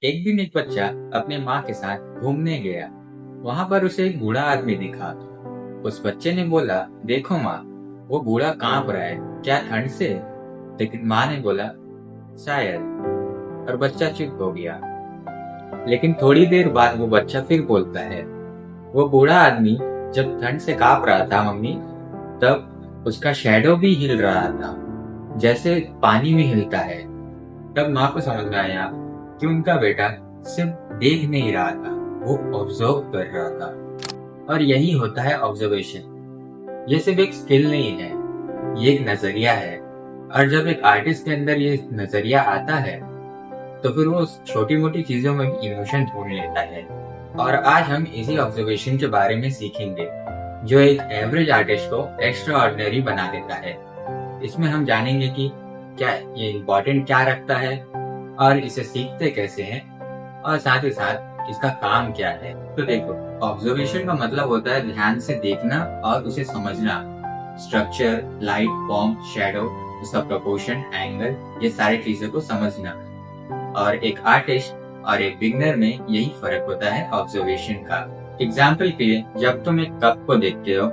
एक दिन एक बच्चा अपने माँ के साथ घूमने गया। वहां पर उसे एक बूढ़ा आदमी दिखा। उस बच्चे ने बोला, देखो माँ, वो बूढ़ा कांप रहा है, क्या ठंड से? लेकिन माँ ने बोला, शायद। और बच्चा चुप हो गया। लेकिन थोड़ी देर बाद वो बच्चा फिर बोलता है, वो बूढ़ा आदमी जब ठंड से कांप रहा था मम्मी, तब उसका शैडो भी हिल रहा था, जैसे पानी में हिलता है। तब माँ को समझ में आया कि उनका बेटा सिर्फ देख नहीं रहा था, वो ऑब्जर्व कर रहा था। और यही होता है ऑब्जर्वेशन। ये सिर्फ एक स्किल नहीं है, ये एक नजरिया है। और जब एक आर्टिस्ट के अंदर ये नजरिया आता है तो फिर वो छोटी मोटी चीजों में भी इमोशन ढूंढ लेता है। और आज हम इसी ऑब्जर्वेशन के बारे में सीखेंगे, जो एक एवरेज आर्टिस्ट को एक्स्ट्रा ऑर्डिनरी बना देता है। इसमें हम जानेंगे कि क्या ये इम्पोर्टेंट क्या रखता है, और इसे सीखते कैसे हैं, और साथ ही साथ इसका काम क्या है। तो देखो, ऑब्जर्वेशन का मतलब होता है ध्यान से देखना और उसे समझना। स्ट्रक्चर, लाइट, फॉर्म, शैडो, उसका प्रोपोर्शन, एंगल, ये सारी चीजों को समझना। और एक आर्टिस्ट और एक बिगनर में यही फर्क होता है ऑब्जर्वेशन का। एग्जाम्पल के लिए, जब तुम एक कप को देखते हो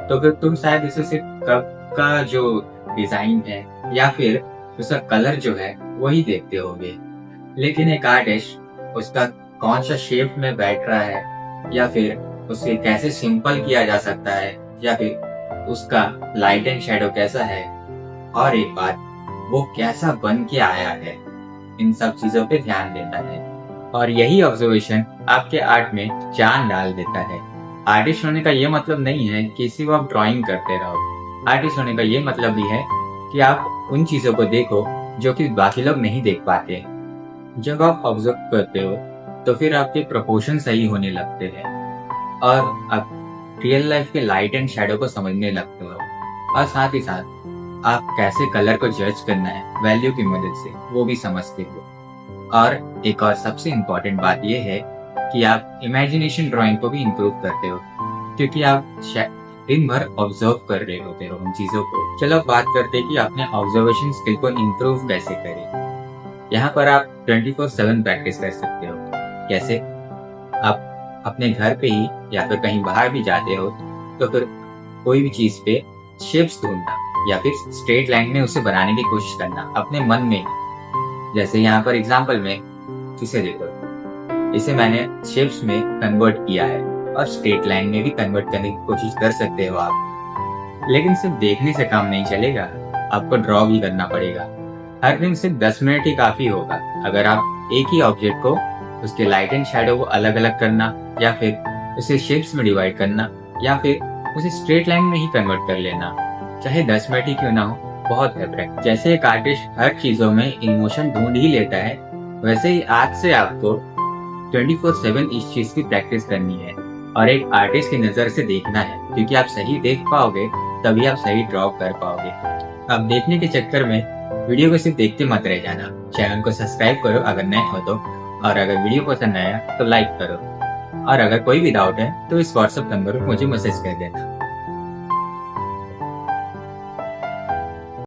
तो फिर तुम शायद इसे सिर्फ कप का जो डिजाइन है या फिर उसका कलर जो है वही देखते होगे। लेकिन एक आर्टिस्ट उसका कौन सा शेप में बैठ रहा है, या फिर उसे कैसे सिंपल किया जा सकता है, या फिर उसका लाइट एंड शैडो कैसा है, और एक बात, वो कैसा बन के आया है, इन सब चीजों पे ध्यान देता है। और यही ऑब्जर्वेशन आपके आर्ट में जान डाल देता है। आर्टिस्ट होने का ये मतलब नहीं है कि सिर्फ आप ड्राइंग करते रहो। आर्टिस्ट होने का ये मतलब भी है कि आप उन चीजों को देखो जो कि बाकी लोग नहीं देख पाते। जब आप ऑब्जर्व करते हो तो फिर आपके प्रोपोर्शन सही होने लगते हैं, और आप रियल लाइफ के लाइट एंड शैडो को समझने लगते हो। और साथ ही साथ आप कैसे कलर को जज करना है वैल्यू की मदद से, वो भी समझते हो। और एक और सबसे इम्पोर्टेंट बात यह है कि आप इमेजिनेशन ड्राइंग को भी इम्प्रूव करते हो, क्योंकि आप दिन भर ऑब्जर्व कर रहे होते हो उन चीजों को। चलो बात करते हैं कि अपने ऑब्जर्वेशन स्किल को इम्प्रूव कैसे करें। यहाँ पर आप 24/7 प्रैक्टिस कर सकते हो। कैसे? आप अपने घर पे ही या फिर कहीं बाहर भी जाते हो तो फिर कोई भी चीज पे शेप्स ढूंढना, या फिर स्ट्रेट लाइन में उसे बनाने की कोशिश करना अपने मन में। जैसे यहाँ पर एग्जांपल में इसे देखो, इसे मैंने शेप्स में कन्वर्ट किया है, और स्ट्रेट लाइन में भी कन्वर्ट करने की कोशिश कर सकते हो आप। लेकिन सिर्फ देखने से काम नहीं चलेगा, आपको ड्रॉ भी करना पड़ेगा। हर दिन सिर्फ 10 मिनट ही काफी होगा। अगर आप एक ही ऑब्जेक्ट को, उसके लाइट एंड शैडो को अलग अलग करना, या फिर उसे शेप्स में डिवाइड करना, या फिर उसे स्ट्रेट लाइन में ही कन्वर्ट कर लेना, चाहे 10 मिनट ही क्यों ना हो, बहुत है प्रैक्टिस। जैसे एक आर्टिस्ट हर चीजों में इमोशन ढूंढ ही लेता है, वैसे ही आज से आपको 24/7 इस चीज की प्रैक्टिस करनी है, और एक आर्टिस्ट की नजर से देखना है, क्योंकि आप सही देख पाओगे तभी आप सही ड्रॉ कर पाओगे। अब देखने के चक्कर में वीडियो को सिर्फ देखते मत रह जाना। चैनल को सब्सक्राइब करो अगर नए हो तो, और अगर वीडियो पसंद आया तो लाइक करो। और अगर कोई भी डाउट है तो इस व्हाट्सएप नंबर पर मुझे मैसेज कर देना।